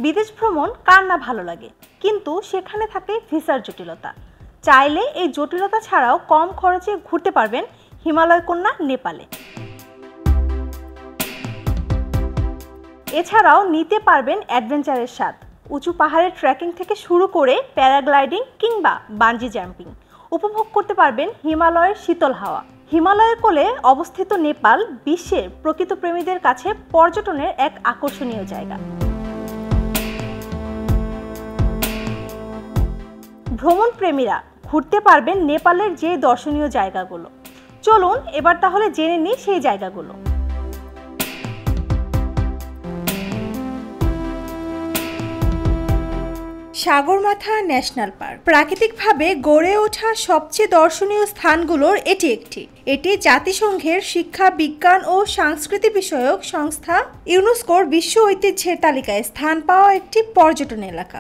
বিদেশ ভ্রমণ কার না ভালো লাগে, কিন্তু সেখানে থাকে ভিসার জটিলতা। চাইলে এই জটিলতা ছাড়াও কম খরচে ঘুরতে পারবেন হিমালয় কন্যা নেপালে। এছাড়াও নিতে পারবেন অ্যাডভেঞ্চারের স্বাদ। উঁচু পাহাড়ের ট্রেকিং থেকে শুরু করে প্যারাগ্লাইডিং কিংবা বাঞ্জি জাম্পিং উপভোগ করতে পারবেন হিমালয়ের শীতল হাওয়া। হিমালয়ের কোলে অবস্থিত নেপাল বিশ্বের প্রকৃত প্রেমীদের কাছে পর্যটনের এক আকর্ষণীয় জায়গা। ভ্রমণ প্রেমীরা ঘুরতে পারবেন নেপালের যে দর্শনীয় জায়গাগুলো। চলুন এবার তাহলে জেনে নিই সেই জায়গাগুলো। সাগরমাথা ন্যাশনাল পার্ক প্রাকৃতিকভাবে গড়ে ওঠা সবচেয়ে দর্শনীয় স্থানগুলোর এটি একটি। এটি জাতিসংঘের শিক্ষা, বিজ্ঞান ও সংস্কৃতি বিষয়ক সংস্থা ইউনেস্কোর বিশ্ব ঐতিহ্যের তালিকায় স্থান পাওয়া একটি পর্যটন এলাকা।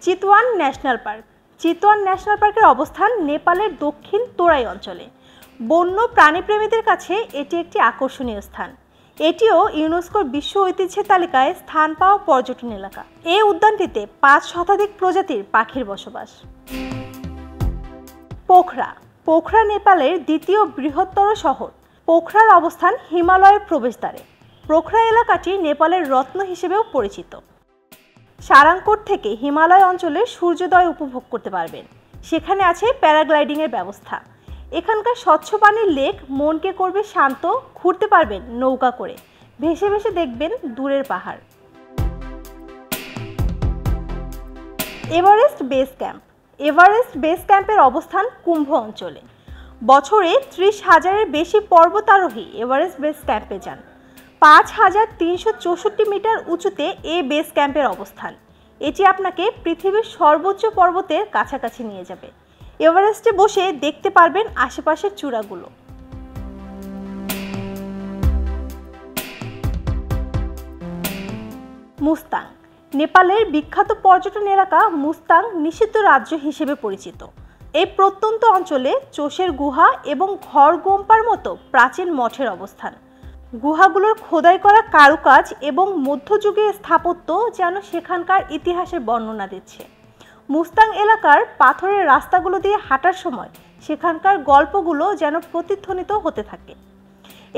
Chitwan national park. Chitwan national পার্কের অবস্থান নেপালের দক্ষিণ তোরাই অঞ্চলে। বন্য প্রাণীপ্রেমীদের কাছে এটি একটি আকর্ষণীয় স্থান। এটিও ইউনেস্কোর বিশ্ব ঐতিহ্যের তালিকায় স্থান পাওয়া পর্যটন এলাকা। এই উদ্যানটিতে 5 শতাধিক প্রজাতির পাখির বসবাস। পোখরা। পোখরা নেপালের দ্বিতীয় বৃহত্তর শহর। পোখরার অবস্থান হিমালয়ের প্রবেশদ্বারে। পোখরা এলাকাটি নেপালের রত্ন হিসেবেও পরিচিত। সারাংকোট থেকে হিমালয় অঞ্চলের সূর্যোদয় উপভোগ করতে পারবেন। সেখানে আছে প্যারাগ্লাইডিংয়ের ব্যবস্থা। এখানকার স্বচ্ছ পানির লেক মনকে করবে শান্ত। ঘুরতে পারবেন নৌকা করে, ভেসে ভেসে দেখবেন দূরের পাহাড়। Everest base camp. Everest base ক্যাম্পের অবস্থান কুম্ভ অঞ্চলে। বছরে 30,000-এর বেশি পর্বতারোহী এভারেস্ট বেস ক্যাম্পে যান। 5,364 মিটার উঁচুতে এই বেস ক্যাম্পের অবস্থান। এটি আপনাকে পৃথিবীর সর্বোচ্চ পর্বতের কাছাকাছি নিয়ে যাবে। এভারেস্টে বসে দেখতে পারবেন আশেপাশের চূড়াগুলো। মুস্তাং। নেপালের বিখ্যাত পর্যটন এলাকা মুস্তাং নিষিদ্ধ রাজ্য হিসেবে পরিচিত। এই প্রত্যন্ত অঞ্চলে চোষের গুহা এবং ঘর গোম্পার মতো প্রাচীন মঠের অবস্থান। গুহাগুলোর খোদাই করা কারুকাজ এবং মধ্যযুগীয় স্থাপত্য যেন সেখানকার ইতিহাসের বর্ণনা দিচ্ছে। মুস্তাং এলাকার পাথরের রাস্তাগুলো দিয়ে হাঁটার সময় সেখানকার গল্পগুলো যেন প্রতিধ্বনিত হতে থাকে।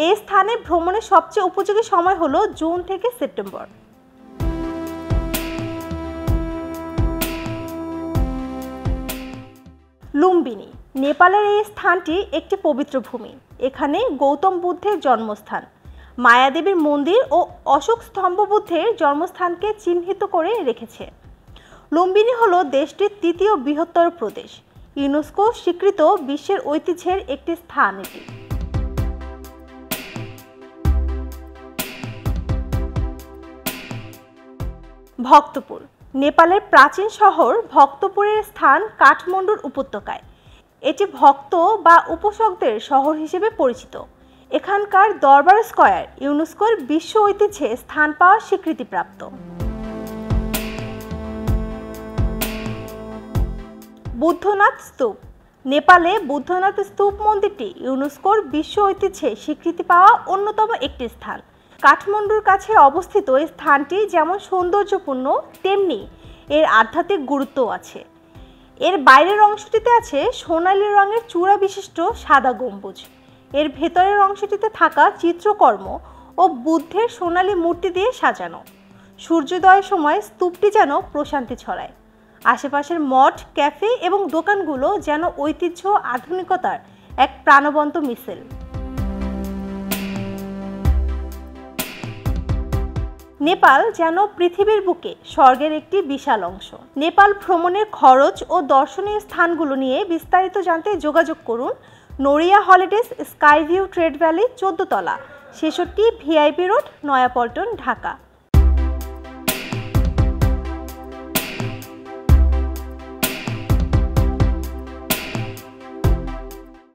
এই স্থানে ভ্রমণের সবচেয়ে উপযোগী সময় হলো জুন থেকে সেপ্টেম্বর। লুম্বিনী। নেপালের এই স্থানটি একটি পবিত্র ভূমি। এখানে গৌতম বুদ্ধের জন্মস্থান, মায়াদেবীর মন্দির ও অশোক স্তম্ভ বুদ্ধের জন্মস্থানকে চিহ্নিত করে রেখেছে। লুম্বিনী হল দেশটির তৃতীয় বৃহত্তর প্রদেশ। ইউনেস্কো স্বীকৃত বিশ্বের ঐতিহ্যের একটি স্থান এটি। ভক্তপুর। নেপালের প্রাচীন শহর ভক্তপুরের স্থান কাঠমান্ডুর উপত্যকায়। এটি ভক্ত বা উপাসকদের শহর হিসেবে পরিচিত। এখানকার দরবার স্কয়ার ইউনেস্কোর বিশ্ব ঐতিহ্যে স্থান পাওয়া স্বীকৃতিপ্রাপ্ত। বুদ্ধনাথ স্তূপ। নেপালে বুদ্ধনাথ স্তূপ মন্দিরটি ইউনেস্কোর বিশ্ব ঐতিহ্যে স্বীকৃতি পাওয়া অন্যতম একটি স্থান। কাঠমান্ডুর কাছে অবস্থিত এই স্থানটি যেমন সৌন্দর্যপূর্ণ, তেমনি এর আধ্যাত্মিক গুরুত্বও আছে। এর বাইরের অংশটিতে আছে সোনালী রঙের চূড়া বিশিষ্ট সাদা গম্বুজ। এর ভেতরের অংশটিতে থাকা চিত্রকর্ম ও বুদ্ধের সোনালী মূর্তি দিয়ে সাজানো। সূর্যোদয়ের সময় স্তূপটি যেন প্রশান্তি ছড়ায়। আশেপাশের মঠ, ক্যাফে এবং দোকানগুলো যেন ঐতিহ্য আধুনিকতার এক প্রাণবন্ত মিছিল। নেপাল যেন পৃথিবীর বুকে স্বর্গের একটি বিশাল অংশ। নেপাল ভ্রমণের খরচ ও দর্শনীয় স্থানগুলো নিয়ে বিস্তারিত জানতে যোগাযোগ করুন নড়িয়া হলিডেজ, স্কাইভিউ ট্রেড ভ্যালি, 14 তলা, 66 VIP রোড, নয়াপল্টন, ঢাকা।